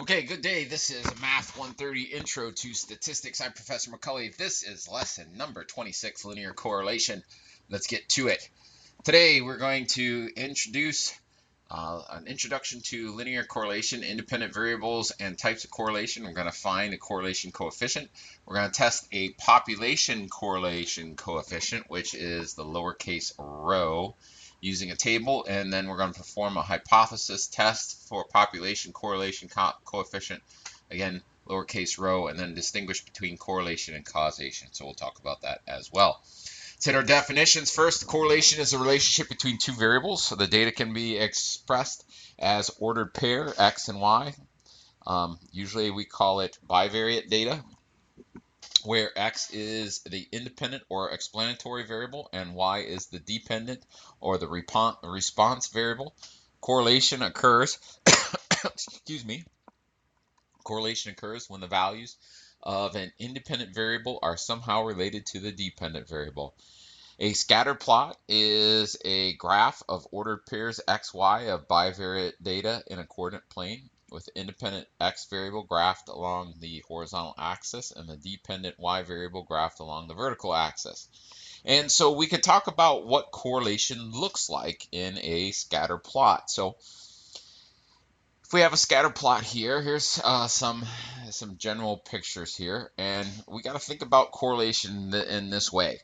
Okay, good day. This is Math 130 Intro to Statistics. I'm Professor McCulley. This is lesson number 26, linear correlation. Let's get to it. Today we're going to introduce an introduction to linear correlation, independent variables, and types of correlation. We're going to find a correlation coefficient. We're going to test a population correlation coefficient, which is the lowercase rho, using a table, and then we're going to perform a hypothesis test for population correlation coefficient, again lowercase rho, and then distinguish between correlation and causation. So we'll talk about that as well. Let's hit our definitions first. Correlation is a relationship between two variables, so the data can be expressed as ordered pair x and y. Usually we call it bivariate data, where x is the independent or explanatory variable and y is the dependent or the response variable. Correlation occurs excuse me. Correlation occurs when the values of an independent variable are somehow related to the dependent variable. A scatter plot is a graph of ordered pairs x, y of bivariate data in a coordinate plane, with independent x variable graphed along the horizontal axis and the dependent y variable graphed along the vertical axis. And so we could talk about what correlation looks like in a scatter plot. So if we have a scatter plot here, here's some general pictures here, and we got to think about correlation in this way.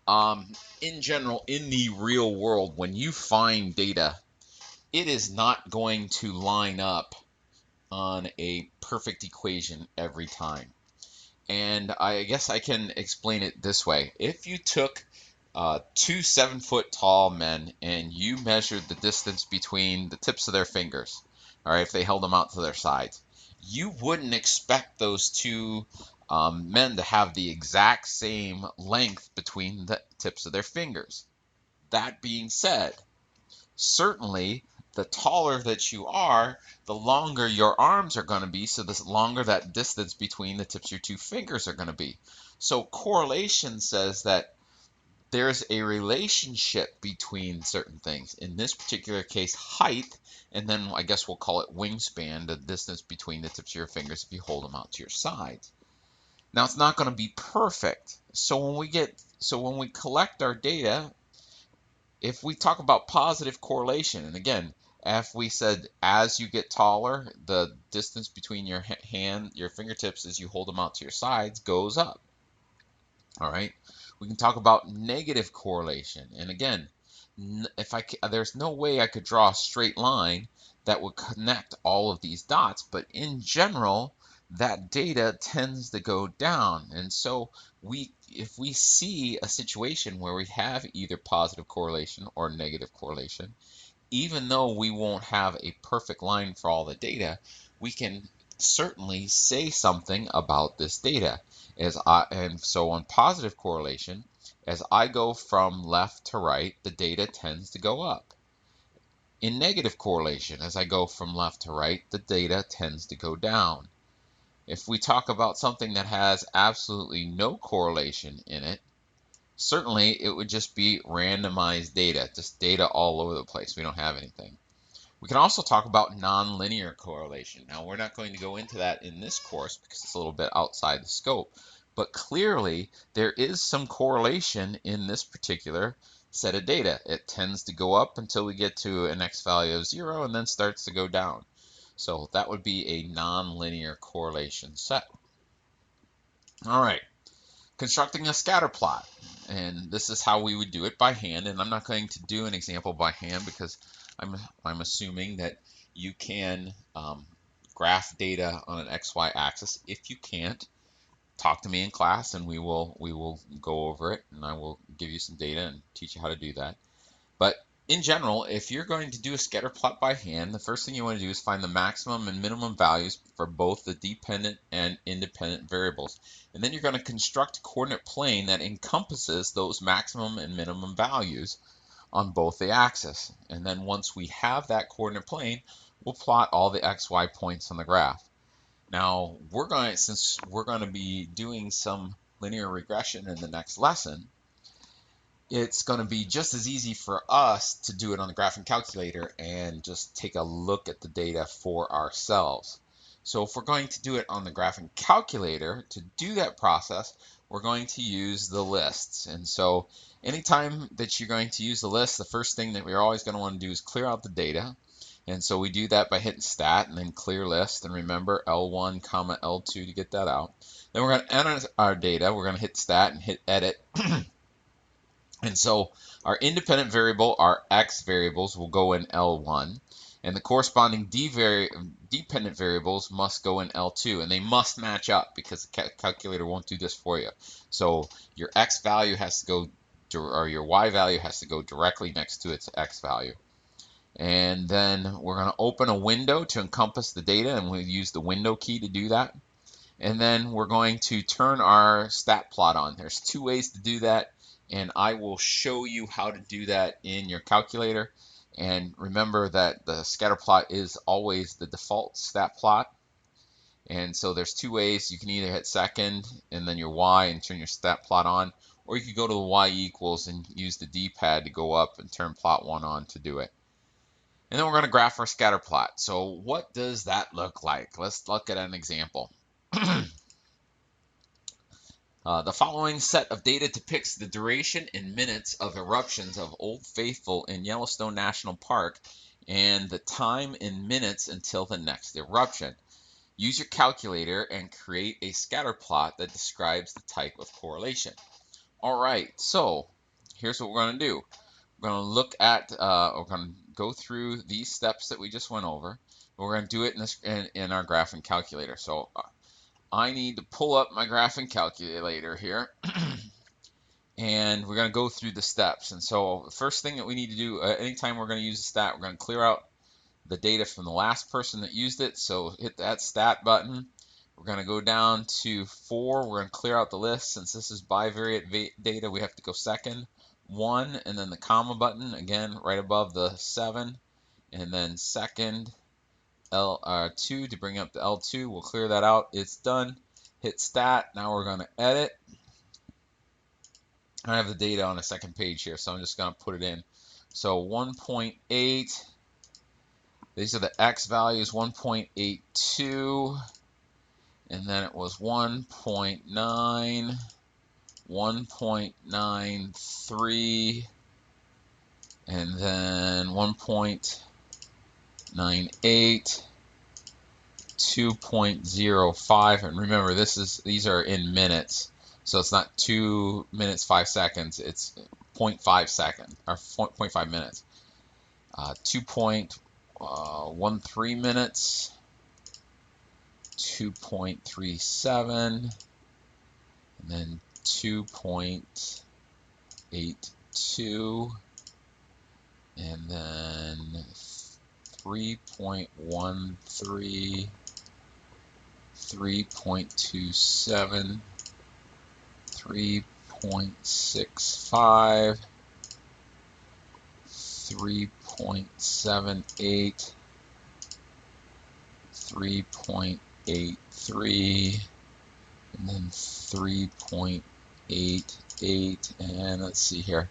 In general, in the real world, when you find data, it is not going to line up on a perfect equation every time. And I guess I can explain it this way. If you took two 7-foot tall men and you measured the distance between the tips of their fingers, all right, if they held them out to their sides, you wouldn't expect those two men to have the exact same length between the tips of their fingers. That being said, certainly the taller that you are, the longer your arms are going to be, so the longer that distance between the tips of your two fingers are going to be. So correlation says that there's a relationship between certain things. In this particular case, height, and then I guess we'll call it wingspan, the distance between the tips of your fingers if you hold them out to your sides. Now, it's not going to be perfect. So when we collect our data, if we talk about positive correlation, and again, if we said as you get taller, the distance between your fingertips as you hold them out to your sides goes up. All right. We can talk about negative correlation, and again, there's no way I could draw a straight line that would connect all of these dots, but in general, that data tends to go down. And so if we see a situation where we have either positive correlation or negative correlation, even though we won't have a perfect line for all the data, we can certainly say something about this data. And so on positive correlation, as I go from left to right, the data tends to go up. In negative correlation, as I go from left to right, the data tends to go down. If we talk about something that has absolutely no correlation in it, certainly it would just be randomized data, just data all over the place. We don't have anything. We can also talk about nonlinear correlation. Now, we're not going to go into that in this course because it's a little bit outside the scope, but clearly there is some correlation in this particular set of data. It tends to go up until we get to an x value of 0 and then starts to go down. So that would be a nonlinear correlation set. All right, constructing a scatter plot. And this is how we would do it by hand. And I'm not going to do an example by hand because I'm assuming that you can graph data on an XY axis. If you can't, talk to me in class and we will go over it, and I will give you some data and teach you how to do that. But in general, if you're going to do a scatter plot by hand, the first thing you want to do is find the maximum and minimum values for both the dependent and independent variables. And then you're going to construct a coordinate plane that encompasses those maximum and minimum values on both the axes. And then once we have that coordinate plane, we'll plot all the XY points on the graph. Now, since we're going to be doing some linear regression in the next lesson, it's going to be just as easy for us to do it on the graphing calculator and just take a look at the data for ourselves. So if we're going to do it on the graphing calculator, to do that process, we're going to use the lists. And so anytime that you're going to use the list, the first thing that we're always going to want to do is clear out the data. And so we do that by hitting stat and then clear list. And remember L1, comma L2 to get that out. Then we're going to enter our data. We're going to hit stat and hit edit. And so our independent variable, our x variables, will go in L1, and the corresponding dependent variables must go in L2, and they must match up because the calculator won't do this for you. So your x value has to go, or your y value has to go directly next to its x value. And then we're going to open a window to encompass the data, and we'll use the window key to do that. And then we're going to turn our stat plot on. There's two ways to do that, and I will show you how to do that in your calculator. And remember that the scatter plot is always the default stat plot. And so there's two ways. You can either hit second and then your Y and turn your stat plot on, or you could go to the Y equals and use the D-pad to go up and turn plot 1 on to do it. And then we're going to graph our scatter plot. So what does that look like? Let's look at an example. The following set of data depicts the duration in minutes of eruptions of Old Faithful in Yellowstone National Park and the time in minutes until the next eruption. Use your calculator and create a scatter plot that describes the type of correlation. All right, so here's what we're going to do. We're going to look at, we're going to go through these steps that we just went over. We're going to do it in our graphing calculator. So I need to pull up my graphing calculator here, and we're going to go through the steps. And so the first thing that we need to do, anytime we're going to use a stat, we're going to clear out the data from the last person that used it. So hit that stat button. We're going to go down to 4. We're going to clear out the list. Since this is bivariate data, we have to go second, 1, and then the comma button, again, right above the 7, and then second, 2 to bring up the L2. We'll clear that out. It's done. Hit stat. Now we're going to edit. I have the data on the second page here, so I'm just going to put it in. So 1.8. These are the x values, 1.82. And then it was 1.9, 1.93, and then 1.98. 2.05, and remember these are in minutes, so it's not 2 minutes 5 seconds, it's 0.5 second or 0.5 minutes. 2.13 minutes, 2.37, and then 2.82, and then 3.13, 3.27, 3.65, 3.78, 3.83, and then 3.88, and let's see here.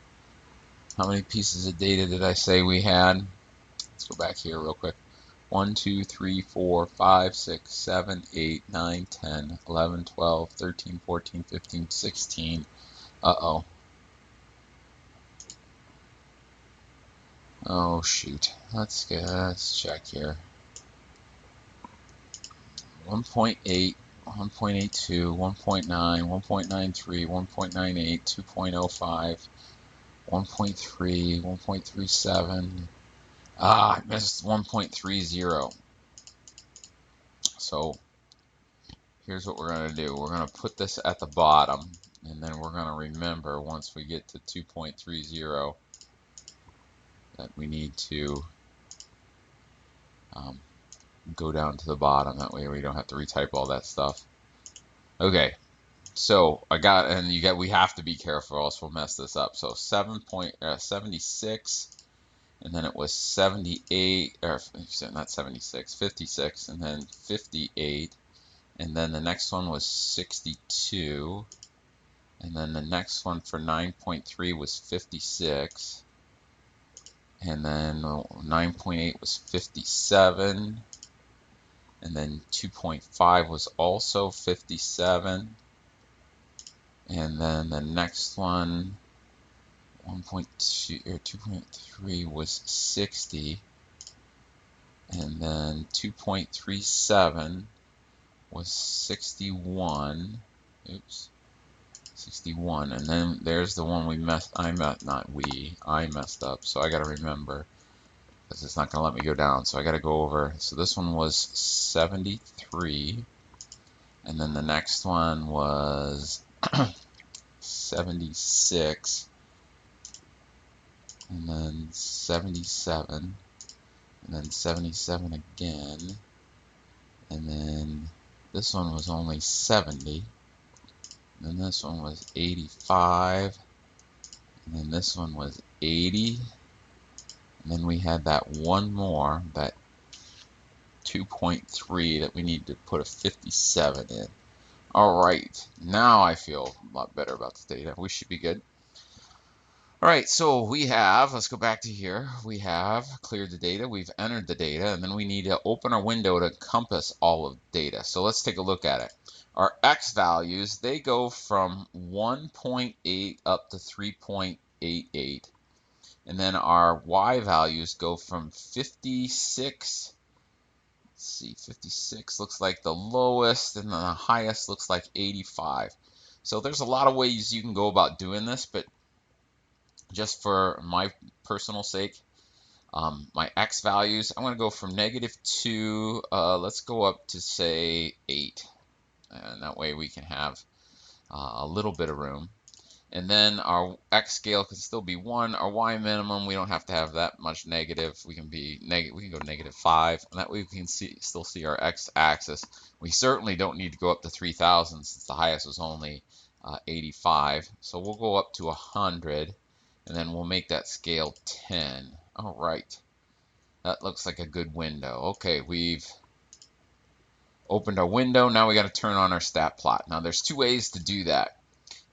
How many pieces of data did I say we had? Let's go back here real quick. 1, 2, 3, 4, 5, 6, 7, 8, 9, 10, 11, 12, 13, 14, 15, 16. Uh-oh. Oh, shoot. Let's check here. 1.8, 1.82, 1.9, 1.93, 1.98, 2.05, 1.3, 1.37. I missed 1.30. So here's what we're going to do. We're going to put this at the bottom, and then we're going to remember once we get to 2.30 that we need to go down to the bottom. That way we don't have to retype all that stuff. Okay, so we have to be careful, else we'll mess this up. So 76. And then it was 78, or not 76, 56, and then 58. And then the next one was 62. And then the next one for 9.3 was 56. And then 9.8 was 57. and then 2.5 was also 57, and then the next one, 1.2 or 2.3 was 60, and then 2.37 was 61. Oops, 61, and then there's the one I messed up, so I gotta remember, because it's not gonna let me go down, so I gotta go over. So this one was 73, and then the next one was 76, and then 77, and then 77 again, and then this one was only 70, and then this one was 85, and then this one was 80, and then we had that one more, that 2.3, that we need to put a 57 in. Alright, now I feel a lot better about the data. We should be good. Alright, so we have, let's go back to here, we have cleared the data, we've entered the data, and then we need to open our window to encompass all of the data. So let's take a look at it. Our X values, they go from 1.8 up to 3.88. And then our Y values go from 56, let's see, 56 looks like the lowest, and the highest looks like 85. So there's a lot of ways you can go about doing this, but just for my personal sake, my X values, I'm going to go from -2, let's go up to say 8, and that way we can have a little bit of room. And then our X scale can still be 1. Our Y minimum, we don't have to have that much negative. We can be negative. We can go -5, and that way we can still see our X axis. We certainly don't need to go up to 3,000 since the highest was only 85. So we'll go up to 100, and then we'll make that scale 10. All right, that looks like a good window. Okay, we've opened our window. Now we got to turn on our stat plot. Now there's 2 ways to do that.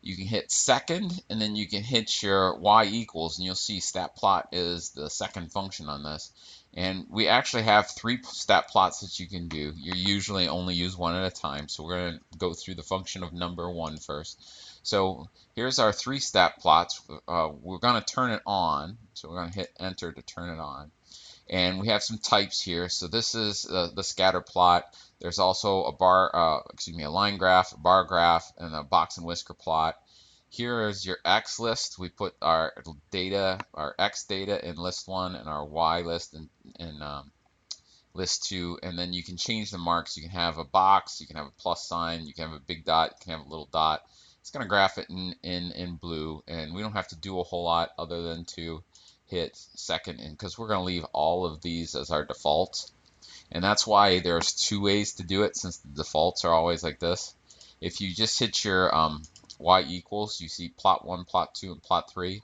You can hit second, and then you can hit your Y equals, and you'll see stat plot is the second function on this. And we actually have 3 stat plots that you can do. You usually only use one at a time, so we're going to go through the function of number 1 first. So here's our 3 stat plots. We're going to turn it on, so we're going to hit enter to turn it on. And we have some types here. So this is the scatter plot. There's also a a line graph, a bar graph, and a box and whisker plot. Here is your X list. We put our data, our X data in list 1, and our Y list in list 2. And then you can change the marks. You can have a box, you can have a plus sign, you can have a big dot, you can have a little dot. It's going to graph it in blue, and we don't have to do a whole lot other than to hit second, and because we're going to leave all of these as our defaults. And that's why there's 2 ways to do it, since the defaults are always like this. If you just hit your Y equals, you see plot 1, plot 2, and plot 3.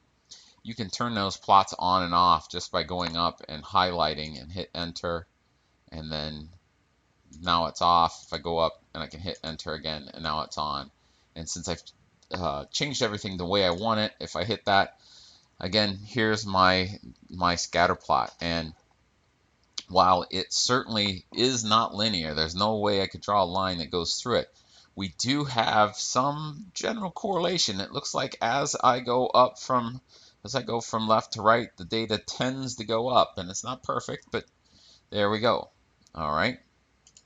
You can turn those plots on and off just by going up and highlighting and hit enter, and then now it's off. If I go up and I can hit enter again, and now it's on. And since I've changed everything the way I want it, if I hit that again, here's my scatter plot. And while it certainly is not linear, there's no way I could draw a line that goes through it, we do have some general correlation. It looks like as I go from left to right, the data tends to go up, and it's not perfect, but there we go. All right,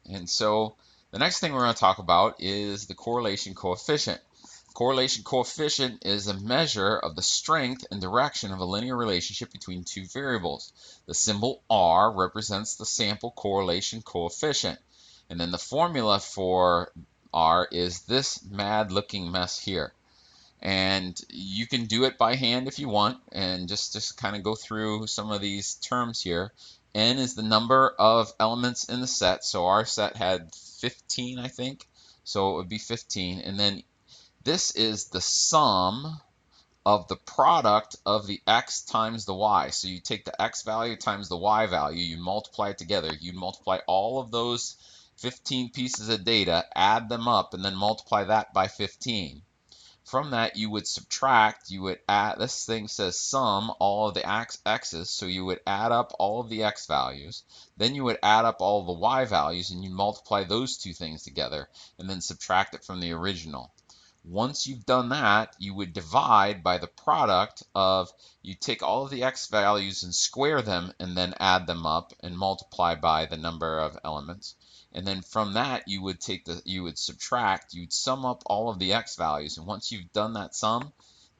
and so the next thing we're going to talk about is the correlation coefficient. Correlation coefficient is a measure of the strength and direction of a linear relationship between 2 variables. The symbol R represents the sample correlation coefficient. And then the formula for R is this mad looking mess here. And you can do it by hand if you want, and just kind of go through some of these terms here. N is the number of elements in the set. So our set had 15, I think. So it would be 15. And then this is the sum of the product of the X times the Y. So you take the X value times the Y value, you multiply it together. You multiply all of those 15 pieces of data, add them up, and then multiply that by 15. From that, you would subtract, you would add, this thing says sum all of the x's, so you would add up all of the x values, then you would add up all of the y values, and you multiply those two things together, and then subtract it from the original. Once you've done that, you would divide by the product of, you take all of the x values and square them, and then add them up and multiply by the number of elements. And then from that, you would subtract, you'd sum up all of the x values. And once you've done that sum,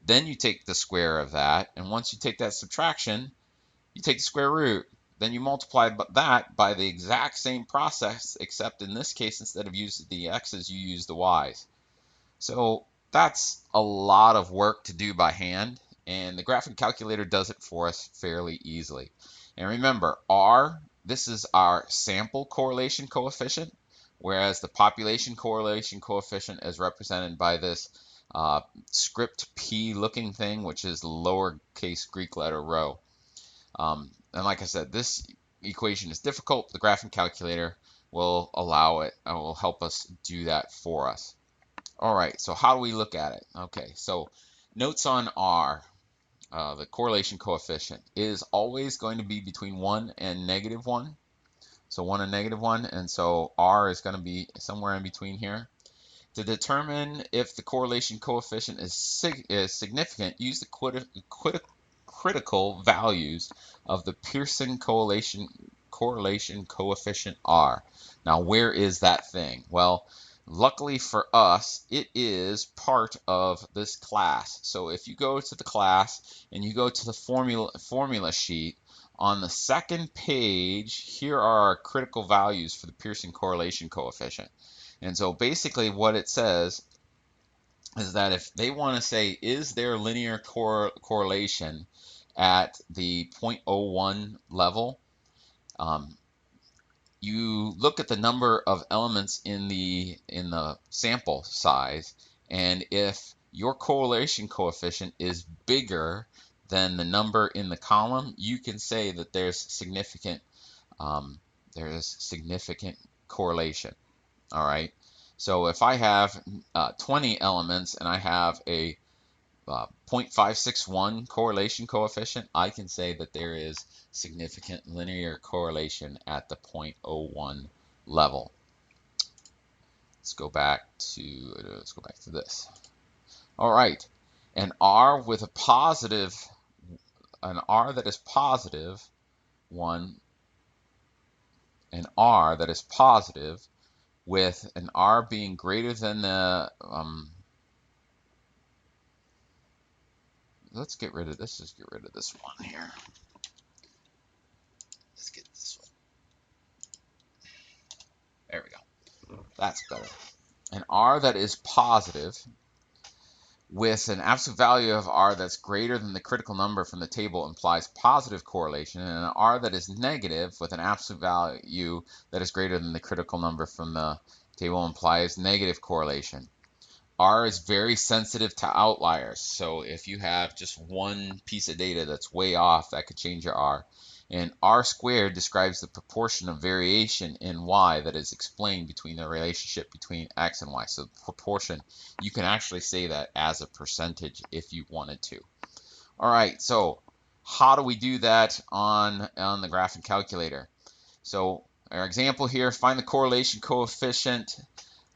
then you take the square of that. And once you take that subtraction, you take the square root. Then you multiply that by the exact same process, except in this case, instead of using the x's, you use the y's. So that's a lot of work to do by hand, and the graphing calculator does it for us fairly easily. And remember, R, this is our sample correlation coefficient, whereas the population correlation coefficient is represented by this script P looking thing, which is lowercase Greek letter rho. And like I said, this equation is difficult. The graphing calculator will allow it, and will help us do that for us. All right, so how do we look at it? Okay, so notes on R, the correlation coefficient, is always going to be between 1 and -1. So 1 and -1, and so R is going to be somewhere in between here. To determine if the correlation coefficient is significant, use the critical values of the Pearson correlation coefficient R. Now, where is that thing? Well, luckily for us, it is part of this class. So if you go to the class and you go to the formula sheet, on the second page, here are our critical values for the Pearson correlation coefficient. And so basically what it says is that if they want to say, is there linear correlation at the 0.01 level, you look at the number of elements in the sample size, and if your correlation coefficient is bigger than the number in the column, you can say that there's significant correlation. All right. So if I have 20 elements and I have a 0.561 correlation coefficient, I can say that there is significant linear correlation at the 0.01 level. Let's go back to this. All right, an R with a positive, an R that is positive, an R that is positive with an R being greater than the let's get rid of this. Just get rid of this one here. Let's get this one. There we go. That's better. An R that is positive with an absolute value of R that's greater than the critical number from the table implies positive correlation, and an R that is negative with an absolute value that is greater than the critical number from the table implies negative correlation. R is very sensitive to outliers, so if you have just one piece of data that's way off, that could change your R. And R squared describes the proportion of variation in Y that is explained between the relationship between X and Y. So proportion, you can actually say that as a percentage if you wanted to. All right, so how do we do that on the graphing calculator? So our example here, find the correlation coefficient,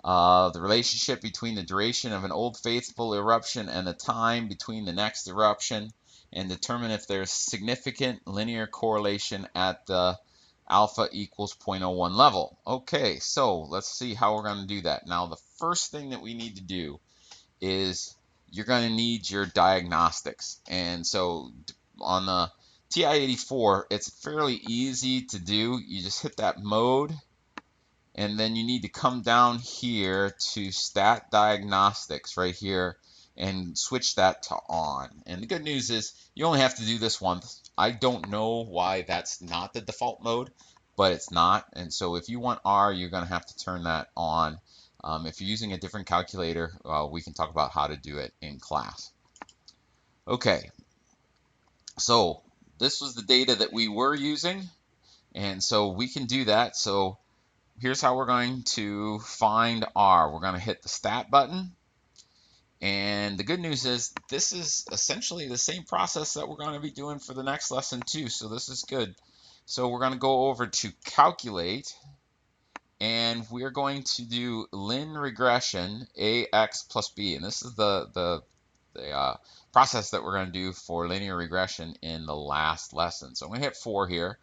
the relationship between the duration of an Old Faithful eruption and the time between the next eruption, and determine if there's significant linear correlation at the alpha equals 0.01 level. Okay, so let's see how we're going to do that. Now, the first thing that we need to do is you're going to need your diagnostics. And so on the TI-84, it's fairly easy to do. You just hit that mode, and then you need to come down here to stat diagnostics right here and switch that to on. And the good news is you only have to do this once. I don't know why that's not the default mode, but it's not. And so if you want R, you're going to have to turn that on. If you're using a different calculator, we can talk about how to do it in class. Okay, so this was the data that we were using, and so we can do that. So here's how we're going to find R. We're going to hit the stat button, And the good news is this is essentially the same process that we're going to be doing for the next lesson too. So this is good. So we're going to go over to calculate, and we're going to do lin regression ax plus b. And this is the process that we're going to do for linear regression in the last lesson. So I'm going to hit 4 here.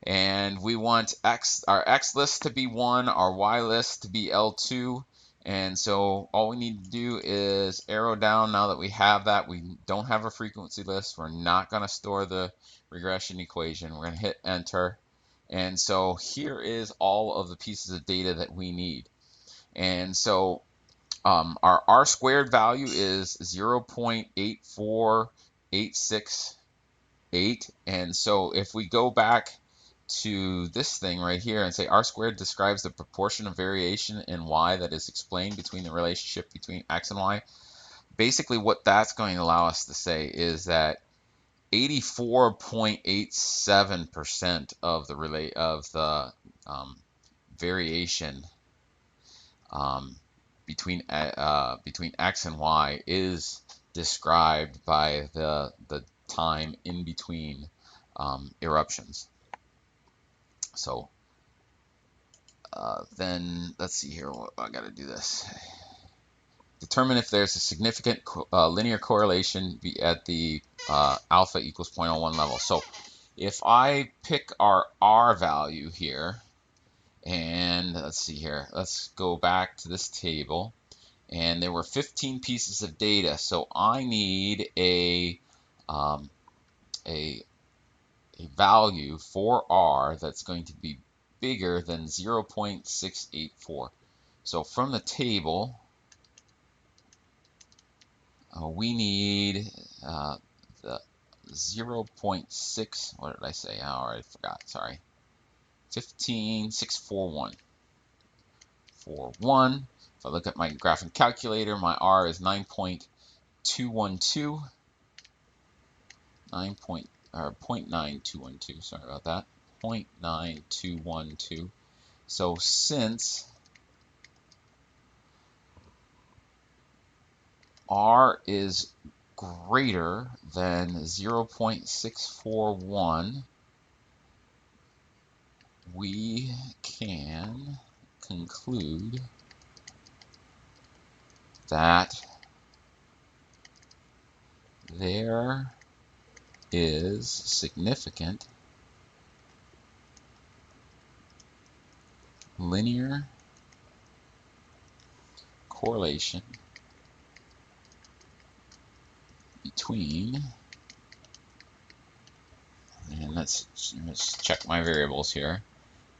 And we want our x list to be 1, our y list to be L2. And so all we need to do is arrow down. Now that we have that, we don't have a frequency list. We're not going to store the regression equation. We're going to hit enter. And so here is all of the pieces of data that we need. And so our R squared value is 0.84868. And so if we go back to this thing right here and say R squared describes the proportion of variation in y that is explained between the relationship between x and y. Basically what that's going to allow us to say is that 84.87% of the variation between x and y is described by the time in between eruptions. So then let's see here. I got to do this. Determine if there's a significant linear correlation at the alpha equals 0.01 level. So if I pick our R value here, and let's see here, let's go back to this table, and there were 15 pieces of data. So I need a value for R that's going to be bigger than 0.684. So from the table, we need the 0.6, what did I say? Oh, I forgot, sorry. 15,641. 41. If I look at my graphing calculator, my R is 9.212. 0.9212, sorry about that. 0.9212. So since R is greater than 0.641, we can conclude that there is significant linear correlation between, and let's check my variables here.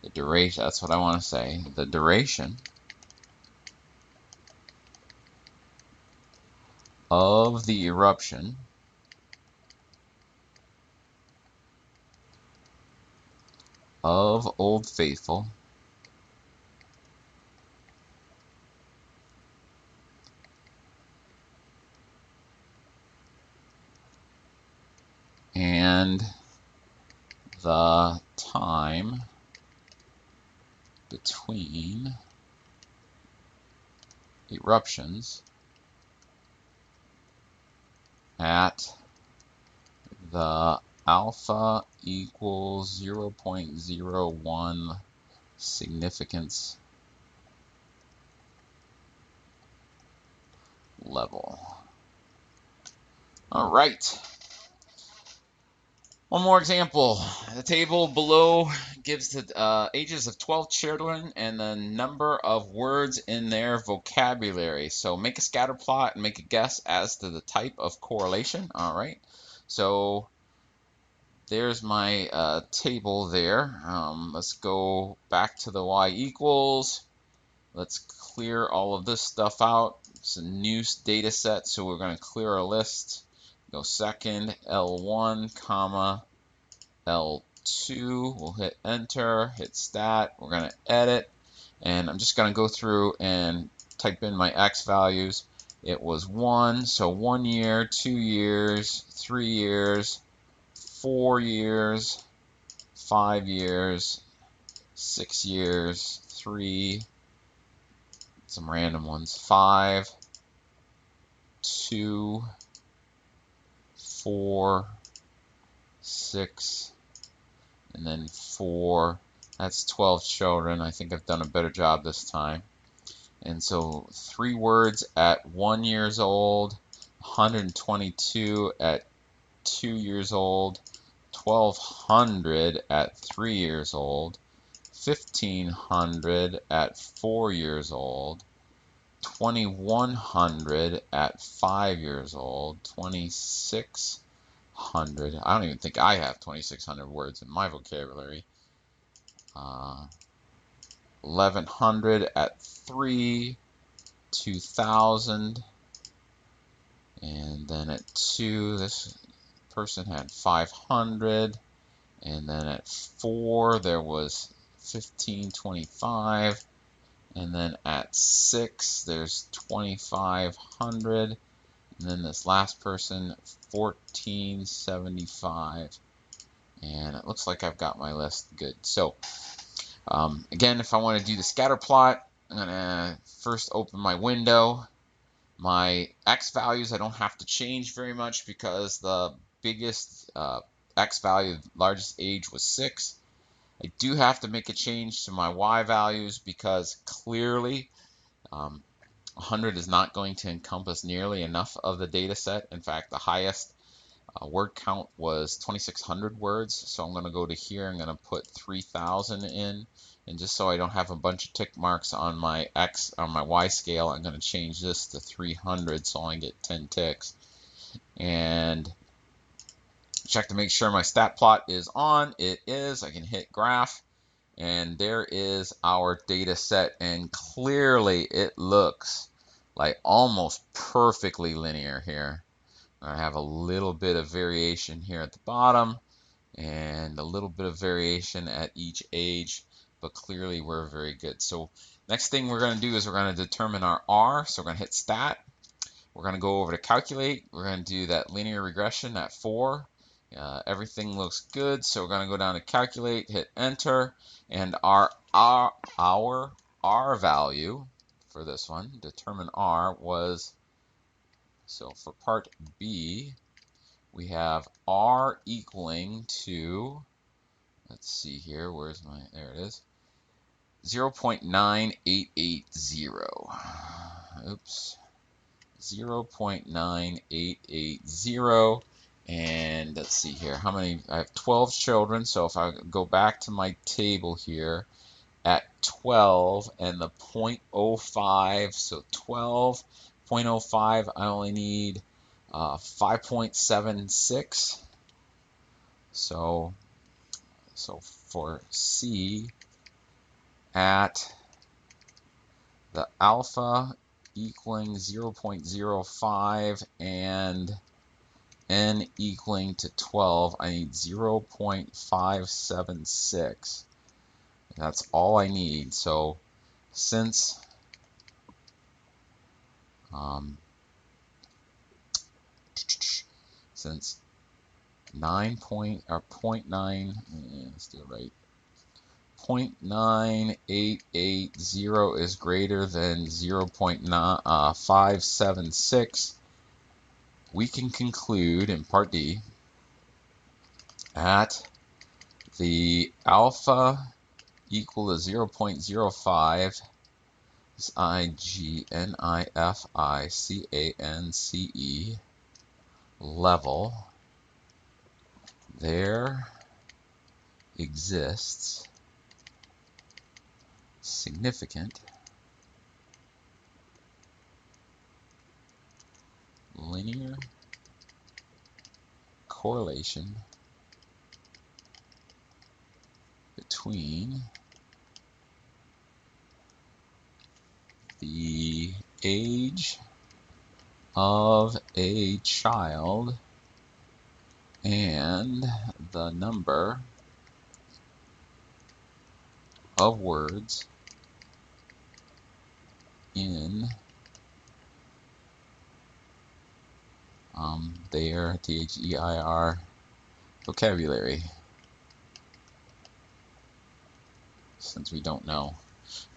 The duration, that's what I want to say. The duration of the eruption of Old Faithful and the time between eruptions at the alpha equals 0.01 significance level. All right. One more example. The table below gives the ages of 12 children and the number of words in their vocabulary. So make a scatter plot and make a guess as to the type of correlation. All right. So there's my table there. Let's go back to the y equals. Let's clear all of this stuff out. It's a new data set, so we're going to clear our list. Go second, L1, comma, L2. We'll hit enter, hit stat. We're going to edit, and I'm just going to go through and type in my X values. It was 1, so 1 year, 2 years, 3 years, 4 years, 5 years, 6 years, 3, some random ones, 5, 2, 4, 6, and then 4. That's 12 children. I think I've done a better job this time. And so 3 words at 1 year old, 122 at 2 years old, 1,200 at 3 years old, 1,500 at 4 years old, 2,100 at 5 years old, 2,600. I don't even think I have 2,600 words in my vocabulary. 1,100 at 3, 2,000, and then at 2, this person had 500, and then at 4 there was 1,525, and then at 6 there's 2,500, and then this last person 1,475, and it looks like I've got my list good. So again, if I want to do the scatter plot, I'm gonna first open my window. My X values I don't have to change very much because the biggest X value, largest age, was 6. I do have to make a change to my Y values because clearly 100 is not going to encompass nearly enough of the data set. In fact, the highest word count was 2,600 words. So I'm going to go to here. I'm going to put 3,000 in. And just so I don't have a bunch of tick marks on my X, on my Y scale, I'm going to change this to 300 so I get 10 ticks. And check to make sure my stat plot is on. It is. I can hit graph. And there is our data set. And clearly it looks like almost perfectly linear here. I have a little bit of variation here at the bottom and a little bit of variation at each age, but clearly we're very good. So next thing we're going to do is we're going to determine our R. So we're going to hit stat. We're going to go over to calculate. We're going to do that linear regression at 4. Everything looks good. So we're going to go down to calculate, hit enter, and our R value for this one, determine R, was, so for part B, we have R equaling to, let's see here, where's my, there it is, 0.9880. Oops, 0.9880. And let's see here, how many, I have 12 children, so if I go back to my table here, at 12 and the 0.05, so 12, 0.05, I only need 5.76. So for C, at the alpha equaling 0.05 and n equaling to 12, I need 0.576. That's all I need. So since since 0.9, let's do it right. 0.9880 is greater than 0.576. We can conclude in part D at the alpha equal to 0.05 is IGNIFICANCE level, there exists significant linear correlation between the age of a child and the number of words in their THEIR vocabulary, since we don't know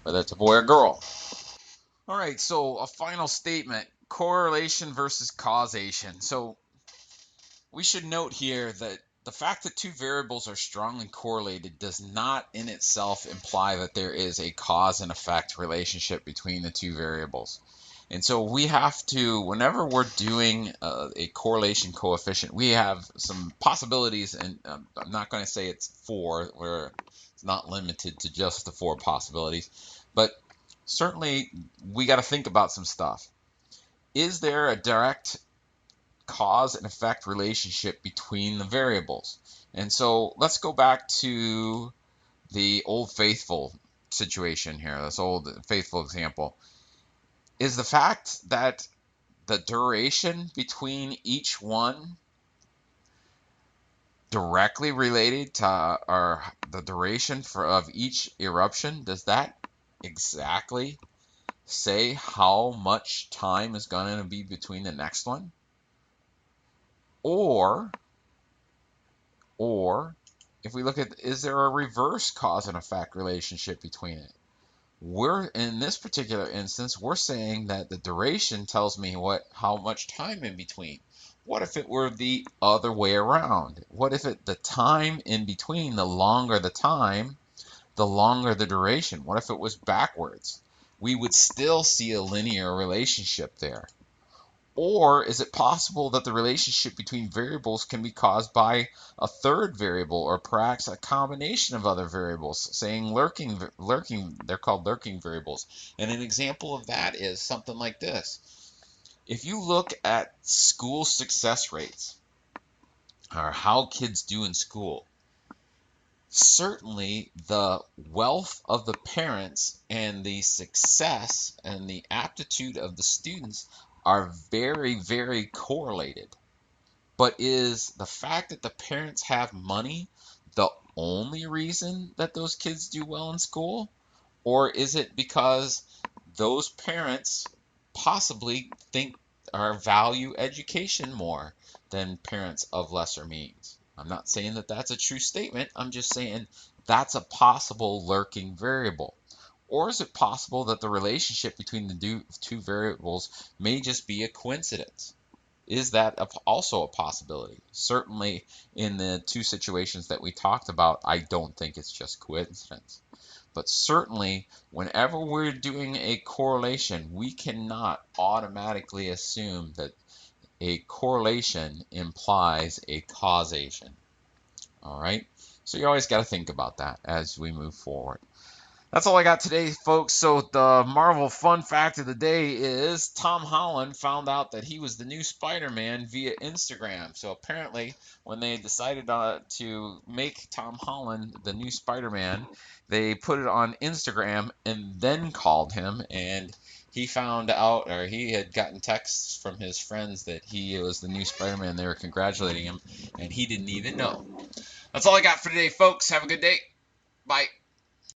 whether it's a boy or girl. All right, so a final statement. correlation versus causation. So we should note here that the fact that two variables are strongly correlated does not in itself imply that there is a cause and effect relationship between the two variables. And so we have to, whenever we're doing a correlation coefficient, we have some possibilities, and I'm not going to say it's 4, where it's not limited to just the 4 possibilities, but certainly we got to think about some stuff. Is there a direct cause and effect relationship between the variables? And so let's go back to the Old Faithful situation here, this Old Faithful example. Is the fact that the duration between each one directly related to or the duration of each eruption? Does that exactly say how much time is going to be between the next one? Or if we look at, is there a reverse cause and effect relationship between it? We're in this particular instance, we're saying that the duration tells me how much time in between. What if it were the other way around? What if the time in between, the longer the time, the longer the duration? What if it was backwards? We would still see a linear relationship there. Or is it possible that the relationship between variables can be caused by a third variable, or perhaps a combination of other variables, saying lurking, they're called lurking variables. And an example of that is something like this. If you look at school success rates, or how kids do in school, certainly the wealth of the parents and the success and the aptitude of the students are very, very correlated. But is the fact that the parents have money the only reason that those kids do well in school? Or is it because those parents possibly think or value education more than parents of lesser means? I'm not saying that that's a true statement. I'm just saying that's a possible lurking variable. Or is it possible that the relationship between the two variables may just be a coincidence? Is that also a possibility? Certainly, in the two situations that we talked about, I don't think it's just coincidence. But certainly, whenever we're doing a correlation, we cannot automatically assume that a correlation implies a causation. All right? So you always got to think about that as we move forward. That's all I got today, folks. So the Marvel fun fact of the day is Tom Holland found out that he was the new Spider-Man via Instagram. So apparently, when they decided to make Tom Holland the new Spider-Man, they put it on Instagram and then called him, and he found out, or he had gotten texts from his friends that he was the new Spider-Man. They were congratulating him, and he didn't even know. That's all I got for today, folks. Have a good day. Bye.